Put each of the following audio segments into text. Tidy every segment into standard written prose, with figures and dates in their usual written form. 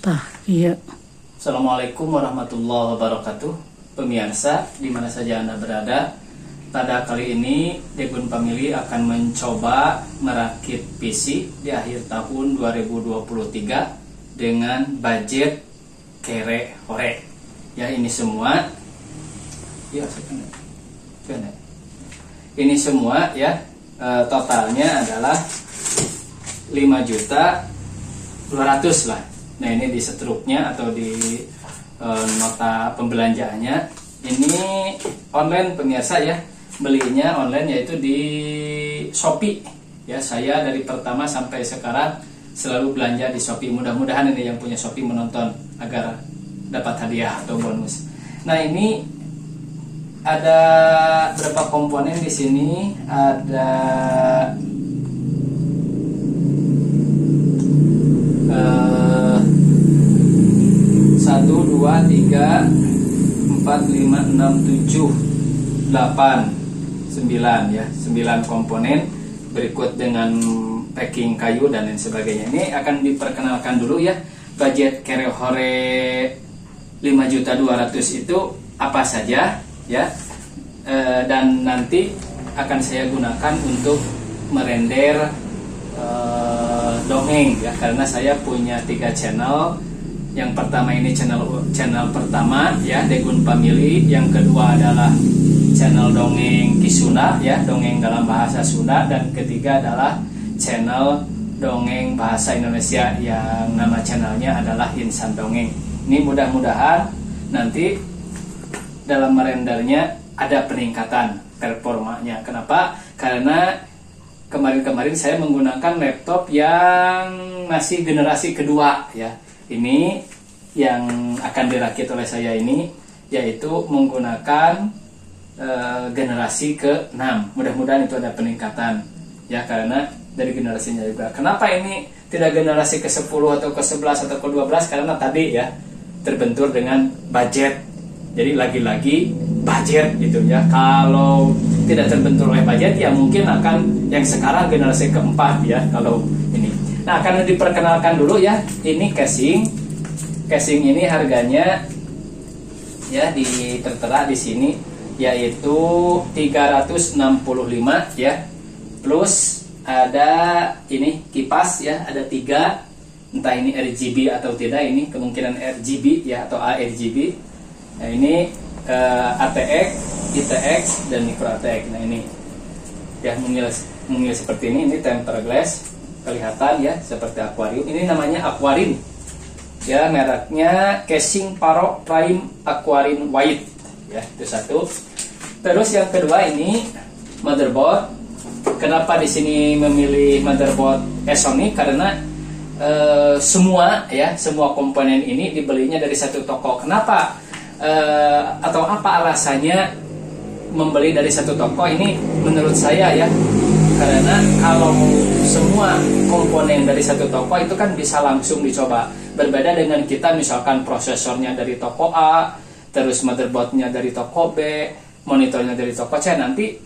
Tah, iya. Assalamualaikum warahmatullahi wabarakatuh. Pemirsa, di mana saja Anda berada, pada kali ini Degun Family akan mencoba merakit PC di akhir tahun 2023 dengan budget kere hore. Ya, ini semua. Ya, ini semua ya, totalnya adalah 5.200.000 lah. Nah, ini di struknya atau di nota pembelanjaannya. Ini online pemirsa ya, belinya online yaitu di Shopee. Ya, saya dari pertama sampai sekarang selalu belanja di Shopee. Mudah-mudahan ini yang punya Shopee menonton agar dapat hadiah atau bonus. Nah, ini ada berapa komponen di sini? Ada 1, 2, 3, 4, 5, 6, 7, 8, 9 ya, 9 komponen berikut dengan packing kayu dan lain sebagainya. Ini akan diperkenalkan dulu ya, budget kere hore 5.200.000 itu apa saja ya, dan nanti akan saya gunakan untuk merender dongeng ya, karena saya punya 3 channel. Yang pertama ini channel pertama ya, Degun Family. Yang kedua adalah channel dongeng Kisunda ya, dongeng dalam bahasa Sunda. Dan ketiga adalah channel dongeng bahasa Indonesia yang nama channelnya adalah Insan Dongeng. Ini mudah-mudahan nanti dalam merendernya ada peningkatan performanya. Kenapa? Karena kemarin-kemarin saya menggunakan laptop yang masih generasi kedua ya. Ini yang akan dirakit oleh saya ini yaitu menggunakan generasi ke-6. Mudah-mudahan itu ada peningkatan ya, karena dari generasinya juga. Kenapa ini tidak generasi ke-10 atau ke-11 atau ke-12? Karena tadi ya terbentur dengan budget. Jadi lagi-lagi budget gitu ya. Kalau tidak terbentur oleh budget ya mungkin akan yang sekarang generasi ke-4 ya kalau ini. Nah, akan diperkenalkan dulu ya, ini casing. Casing ini harganya ya tertera di sini yaitu 365 ya. Plus ada ini kipas ya, ada 3. Entah ini RGB atau tidak, ini kemungkinan RGB ya atau ARGB. Nah, ini ATX, ITX dan micro ATX. Nah, ini ya mungil seperti ini tempered glass. Kelihatan ya seperti akuarium. Ini namanya akuarium ya, mereknya Casing Paro Prime Aquarium White ya, itu satu. Terus yang kedua ini motherboard. Kenapa di sini memilih motherboard Sony? Karena semua komponen ini dibelinya dari satu toko. Kenapa atau apa alasannya membeli dari satu toko? Ini menurut saya ya, karena kalau semua komponen dari satu toko itu kan bisa langsung dicoba. Berbeda dengan kita misalkan prosesornya dari toko A, terus motherboardnya dari toko B, monitornya dari toko C, nanti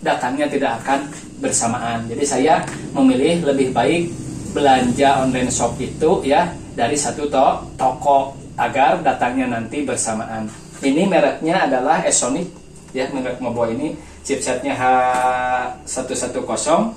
datangnya tidak akan bersamaan. Jadi saya memilih lebih baik belanja online shop itu ya dari satu toko agar datangnya nanti bersamaan. Ini mereknya adalah Sony ya, merek membawa ini chipsetnya H110.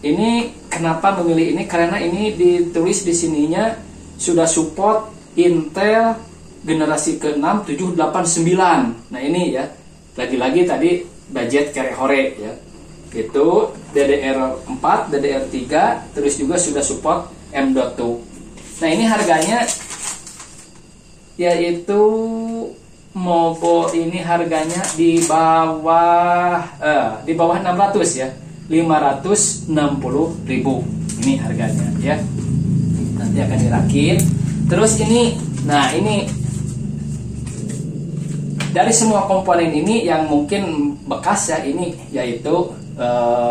Ini kenapa memilih ini? Karena ini ditulis di sininya sudah support Intel generasi ke-6, 7, 8, 9. Nah, ini ya, lagi-lagi tadi budget kere hore ya. Itu DDR4, DDR3, terus juga sudah support M.2. Nah, ini harganya yaitu Mobo ini harganya di bawah 600 ya, 560.000 ini harganya ya. Nanti akan dirakit. Terus ini, nah ini dari semua komponen ini yang mungkin bekas ya, ini yaitu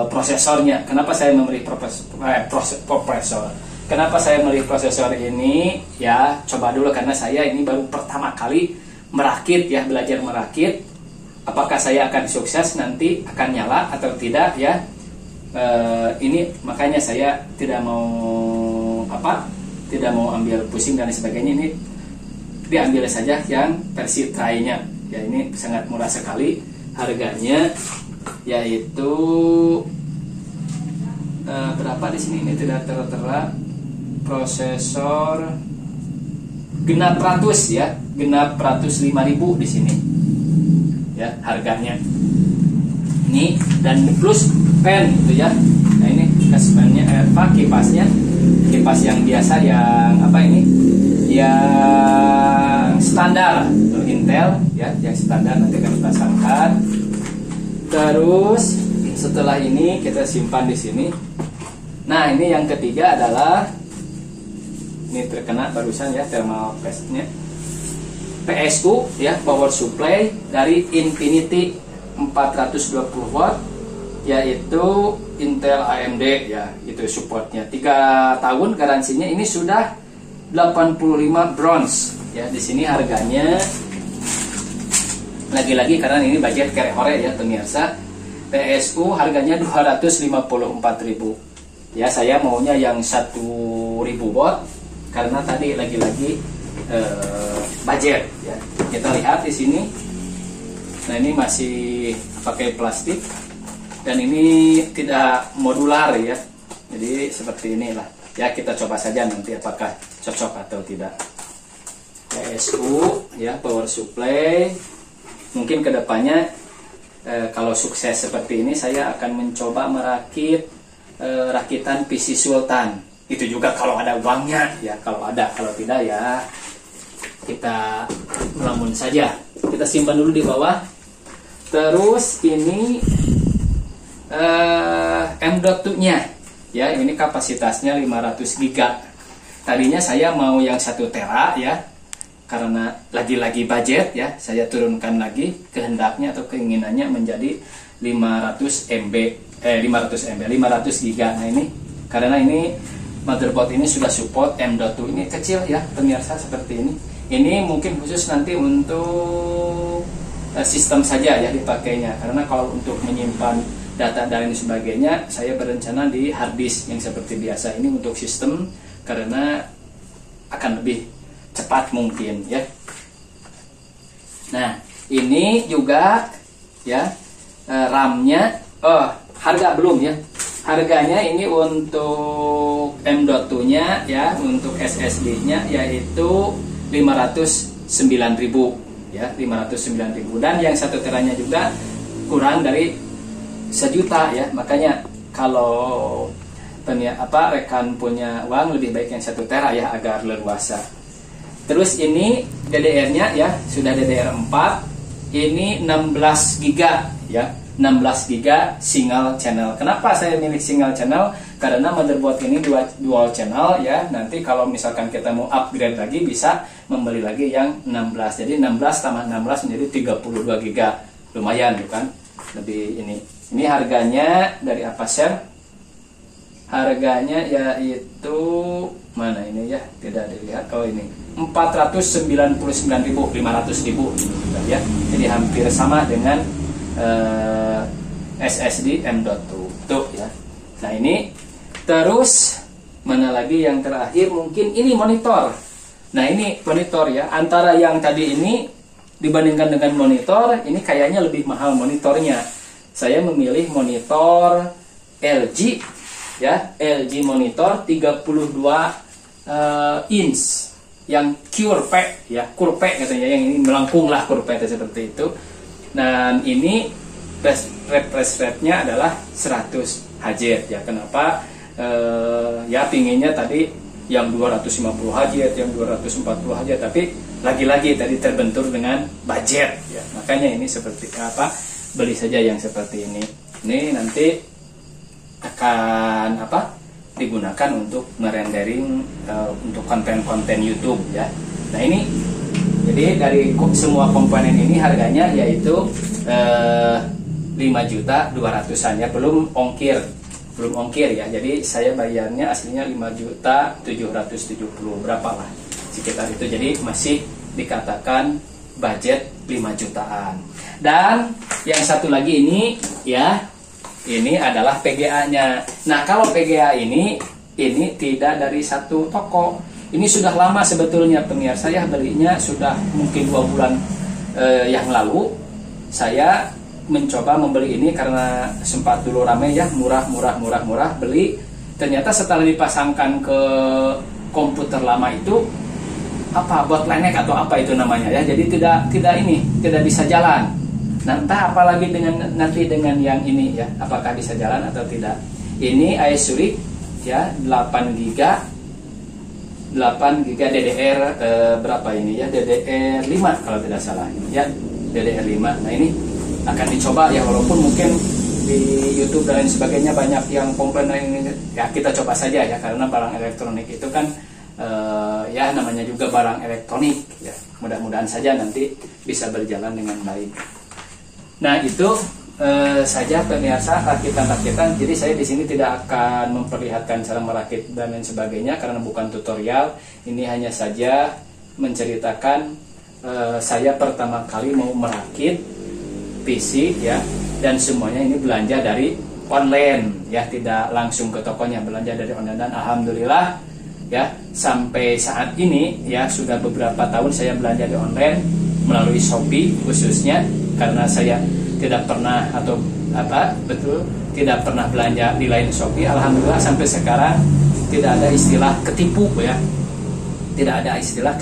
prosesornya. Kenapa saya memilih prosesor? Kenapa saya memilih prosesor ini? Ya, coba dulu karena saya ini baru pertama kali merakit ya, belajar merakit. Apakah saya akan sukses nanti, akan nyala atau tidak ya? Ini makanya saya tidak mau tidak mau ambil pusing dan sebagainya, ini diambil saja yang versi try-nya ya. Ini sangat murah sekali harganya, yaitu berapa di sini, ini tidak tertera. Prosesor genap 100 ya, genap 105.000 di sini ya harganya. Ini dan plus pen gitu ya. Nah ini pennya kipasnya, kipas yang biasa, yang apa ini, yang standar Intel ya, yang standar nanti akan dipasangkan. Terus setelah ini kita simpan di sini. Nah ini yang ketiga adalah, ini terkena barusan ya thermal paste-nya, PSU ya, power supply dari Infinity 420 watt, yaitu Intel AMD ya, itu supportnya 3 tahun garansinya. Ini sudah 85 bronze ya. Di sini harganya lagi-lagi karena ini budget kerek hore ya pemirsa, PSU harganya 254.000 ya. Saya maunya yang 1.000 watt karena tadi lagi-lagi budget ya. Kita lihat di sini. Nah ini masih pakai plastik dan ini tidak modular ya. Jadi seperti inilah ya, kita coba saja nanti apakah cocok atau tidak. PSU ya, power supply. Mungkin kedepannya kalau sukses seperti ini, saya akan mencoba merakit rakitan PC Sultan. Itu juga kalau ada uangnya ya, kalau ada, kalau tidak ya kita melamun saja. Kita simpan dulu di bawah. Terus ini M.2 nya ya, ini kapasitasnya 500 GB. Tadinya saya mau yang 1 tera ya, karena lagi-lagi budget ya, saya turunkan lagi, kehendaknya atau keinginannya menjadi 500 GB. Nah ini karena ini motherboard ini sudah support M.2, ini kecil ya pemirsa, seperti ini. Ini mungkin khusus nanti untuk sistem saja ya dipakainya, karena kalau untuk menyimpan data dan sebagainya saya berencana di hard disk yang seperti biasa. Ini untuk sistem karena akan lebih cepat mungkin ya. Nah ini juga ya RAM-nya, harga belum ya. Harganya ini untuk M.2 nya ya, untuk SSD-nya yaitu 509.000 ya, 509.000, dan yang 1 teranya juga kurang dari 1 juta ya. Makanya kalau rekan punya uang, lebih baik yang 1 tera ya, agar leluasa. Terus ini DDR-nya ya, sudah DDR4. Ini 16 GB ya, 16 GB single channel. Kenapa saya milih single channel? Karena motherboard ini dual channel ya. Nanti kalau misalkan kita mau upgrade lagi, bisa membeli lagi yang 16. Jadi 16 tambah 16 menjadi 32 GB. Lumayan bukan? Lebih ini. Ini harganya dari Apacer. Harganya yaitu mana ini ya? Tidak dilihat. Oh ini 499.500.000 ya. Jadi hampir sama dengan SSD M.2 tuh ya. Nah ini terus mana lagi yang terakhir, mungkin ini monitor. Nah ini monitor ya, antara yang tadi ini dibandingkan dengan monitor, ini kayaknya lebih mahal monitornya. Saya memilih monitor LG ya, LG monitor 32 inch yang curve ya, curve katanya, yang ini melengkung lah curve seperti itu. Dan ini refresh rate-nya adalah 100 Hz ya. Kenapa? Ya pinginnya tadi yang 250 Hz, yang 240 Hz, tapi lagi-lagi tadi terbentur dengan budget ya. Makanya ini seperti apa? Beli saja yang seperti ini. Ini nanti akan digunakan untuk merendering untuk konten-konten YouTube ya. Nah ini jadi dari semua komponen ini harganya yaitu 5.200.000-an ya, belum ongkir ya. Jadi saya bayarnya aslinya 5.770.000 berapa lah sekitar itu. Jadi masih dikatakan budget 5 jutaan. Dan yang satu lagi ini ya, ini adalah PGA-nya. Nah kalau PGA ini tidak dari satu toko. Ini sudah lama sebetulnya pemirsa, saya belinya sudah mungkin 2 bulan yang lalu. Saya mencoba membeli ini karena sempat dulu rame ya, murah beli. Ternyata setelah dipasangkan ke komputer lama itu bottleneck atau apa itu namanya ya, jadi tidak bisa jalan. Nah, entah apalagi nanti dengan yang ini ya, apakah bisa jalan atau tidak. Ini iSuric ya, 8 GB DDR berapa ini ya, DDR5 kalau tidak salah ya, DDR5. Nah, ini akan dicoba ya, walaupun mungkin di YouTube dan lain sebagainya banyak yang komplain ini ya, kita coba saja ya, karena barang elektronik itu kan ya namanya juga barang elektronik ya, mudah-mudahan saja nanti bisa berjalan dengan baik. Nah, itu saja pemirsa rakitan. Jadi saya di sini tidak akan memperlihatkan cara merakit dan lain sebagainya karena bukan tutorial. Ini hanya saja menceritakan saya pertama kali mau merakit PC ya, dan semuanya ini belanja dari online ya, tidak langsung ke tokonya, belanja dari online. Dan alhamdulillah ya, sampai saat ini ya sudah beberapa tahun saya belanja di online melalui Shopee khususnya, karena saya tidak pernah tidak pernah belanja di lain Shopee. Alhamdulillah sampai sekarang tidak ada istilah ketipu ya, tidak ada istilah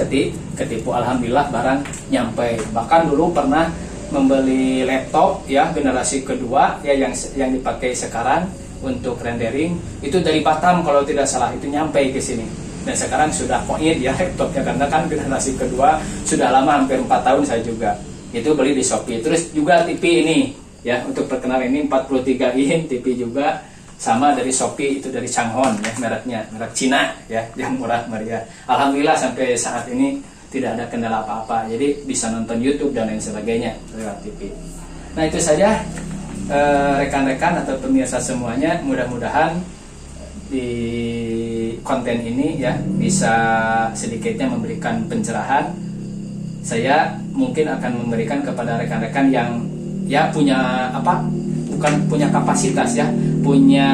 ketipu. Alhamdulillah barang nyampe. Bahkan dulu pernah membeli laptop ya generasi kedua ya, yang dipakai sekarang untuk rendering itu dari Batam kalau tidak salah, itu nyampe ke sini. Dan sekarang sudah koin ya laptopnya, karena kan generasi kedua sudah lama, hampir 4 tahun saya juga. Itu beli di Shopee. Terus juga TV ini ya, untuk perkenalan ini 43 in TV juga sama dari Shopee, itu dari Changhon ya mereknya, merek Cina ya, yang murah meriah. Alhamdulillah sampai saat ini tidak ada kendala apa-apa, jadi bisa nonton YouTube dan lain sebagainya lewat TV. Nah, itu saja rekan-rekan atau pemirsa semuanya, mudah-mudahan di konten ini ya bisa sedikitnya memberikan pencerahan. Saya mungkin akan memberikan kepada rekan-rekan yang ya punya bukan punya kapasitas ya, punya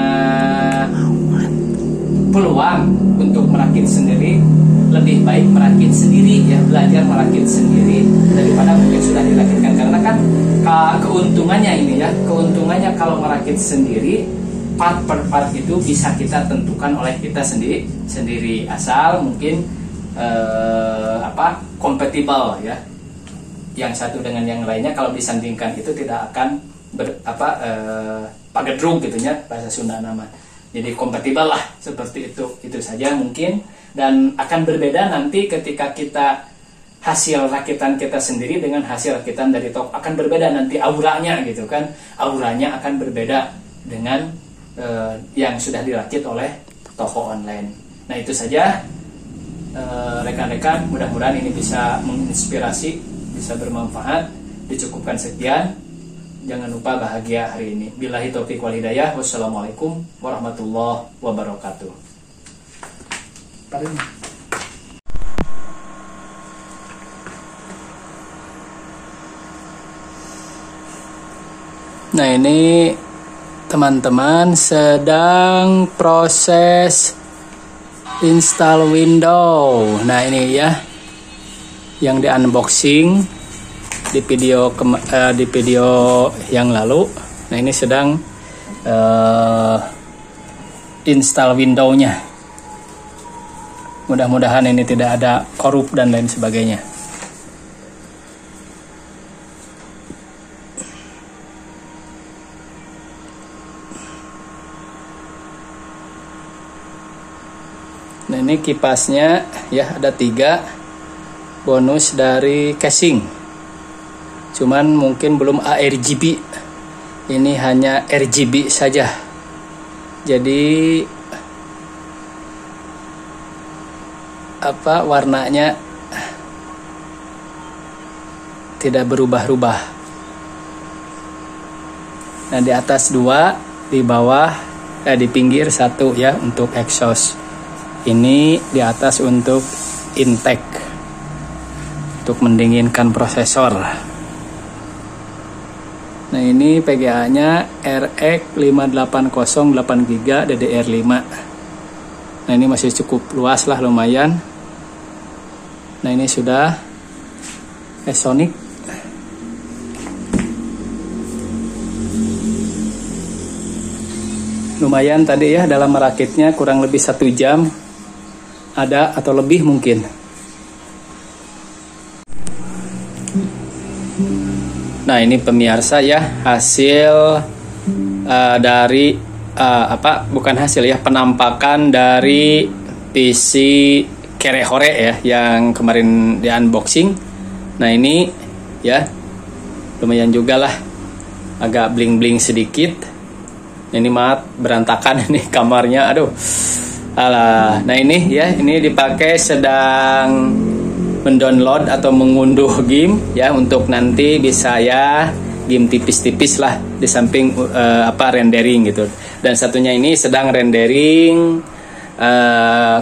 peluang untuk merakit sendiri. Lebih baik merakit sendiri ya, belajar merakit sendiri daripada mungkin sudah dirakitkan, karena kan keuntungannya ini ya, keuntungannya kalau merakit sendiri, part per part itu bisa kita tentukan oleh kita sendiri asal mungkin kompatibel ya, yang satu dengan yang lainnya. Kalau disandingkan itu tidak akan pagedrug gitu ya, bahasa Sunda nama. Jadi kompatibel lah, seperti itu saja mungkin. Dan akan berbeda nanti ketika kita hasil rakitan kita sendiri dengan hasil rakitan dari toko, akan berbeda nanti auranya gitu kan, auranya akan berbeda dengan yang sudah dirakit oleh toko online. Nah, itu saja rekan-rekan, mudah-mudahan ini bisa menginspirasi, bisa bermanfaat. Dicukupkan sekian, jangan lupa bahagia hari ini. Billahi taufiq wal hidayah. Wassalamualaikum warahmatullahi wabarakatuh. Nah, ini teman-teman sedang proses install Windows. Nah, ini ya yang di unboxing di video yang lalu. Nah, ini sedang install Windows-nya. Mudah-mudahan ini tidak ada korup dan lain sebagainya. Nah, ini kipasnya ya, ada 3 bonus dari casing. Cuman mungkin belum ARGB. Ini hanya RGB saja. Jadi warnanya tidak berubah-ubah. Nah, di atas 2, di bawah di pinggir 1 ya untuk exhaust. Ini di atas untuk intake, untuk mendinginkan prosesor. Nah, ini PGA-nya RX 580 8GB DDR5. Nah, ini masih cukup luas lah, lumayan. Nah ini sudah Sonic. Lumayan tadi ya dalam merakitnya, kurang lebih 1 jam ada atau lebih mungkin. Nah ini pemirsa ya, hasil dari bukan hasil ya, penampakan dari PC Kerehore ya yang kemarin di unboxing. Nah ini ya lumayan juga lah, agak bling-bling sedikit. Ini maaf berantakan ini kamarnya, aduh. Alah, nah ini ya, ini dipakai sedang mendownload atau mengunduh game ya, untuk nanti bisa ya game tipis-tipis lah di samping rendering gitu. Dan satunya ini sedang rendering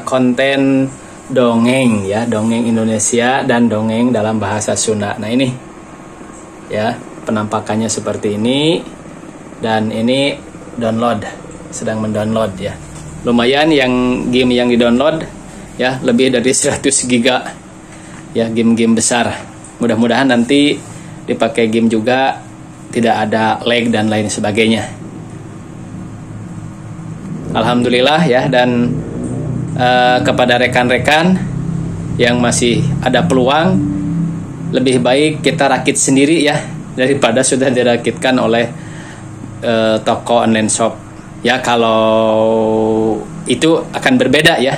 konten dongeng ya, dongeng Indonesia dan dongeng dalam bahasa Sunda. Nah ini ya penampakannya seperti ini, dan ini download, sedang mendownload ya. Lumayan yang game yang didownload ya, lebih dari 100 giga ya, game-game besar. Mudah-mudahan nanti dipakai game juga, tidak ada lag dan lain sebagainya. Alhamdulillah ya. Dan kepada rekan-rekan yang masih ada peluang, lebih baik kita rakit sendiri ya, daripada sudah dirakitkan oleh toko online shop ya. Kalau itu akan berbeda ya.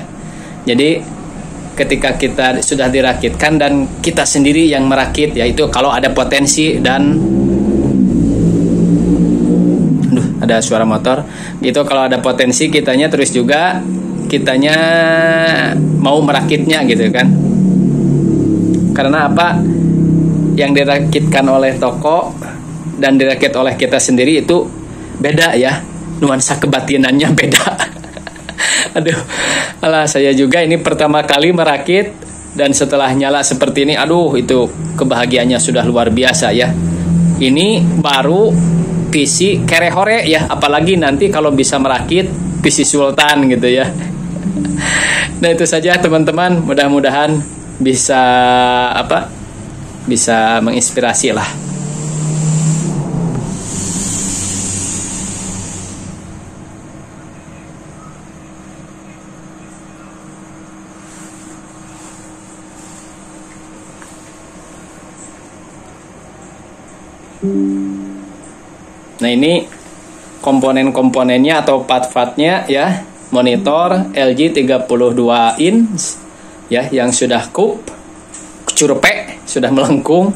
Jadi ketika kita sudah dirakitkan dan kita sendiri yang merakit, yaitu kalau ada potensi dan ada suara motor gitu, kalau ada potensi kitanya, terus juga kitanya mau merakitnya gitu kan. Karena apa, yang dirakitkan oleh toko dan dirakit oleh kita sendiri itu beda ya, nuansa kebatinannya beda. Aduh, alah, saya juga ini pertama kali merakit, dan setelah nyala seperti ini, aduh itu kebahagiaannya sudah luar biasa ya. Ini baru PC Kerehore ya, apalagi nanti kalau bisa merakit PC Sultan gitu ya. Nah itu saja teman-teman, mudah-mudahan bisa bisa menginspirasi lah. Nah ini komponen-komponennya atau part-partnya ya. Monitor LG 32 inch ya, yang sudah curpe, sudah melengkung.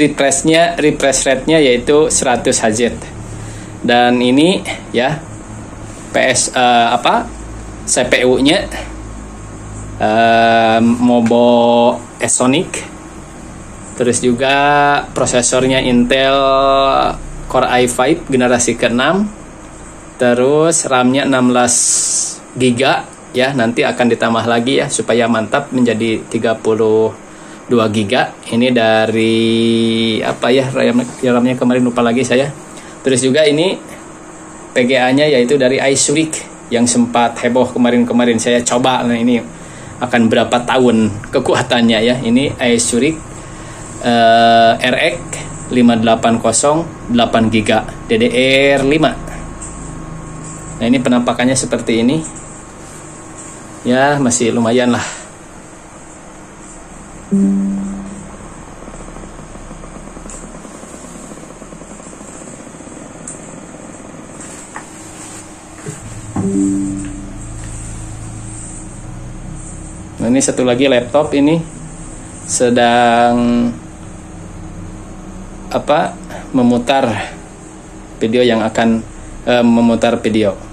Refresh rate-nya yaitu 100 Hz. Dan ini ya CPU-nya Mobo Sonic. Terus juga prosesornya Intel Core i5 generasi ke-6. Terus RAM-nya 16 GB ya, nanti akan ditambah lagi ya supaya mantap menjadi 32 GB. Ini dari RAM-nya kemarin lupa lagi saya. Terus juga ini PGA-nya yaitu dari iSuric yang sempat heboh kemarin saya coba. Nah ini akan berapa tahun kekuatannya ya. Ini iSuric RX 580 8 GB DDR5. Nah ini penampakannya seperti ini ya, masih lumayan lah. Nah ini satu lagi laptop ini sedang memutar video yang akan memutar video.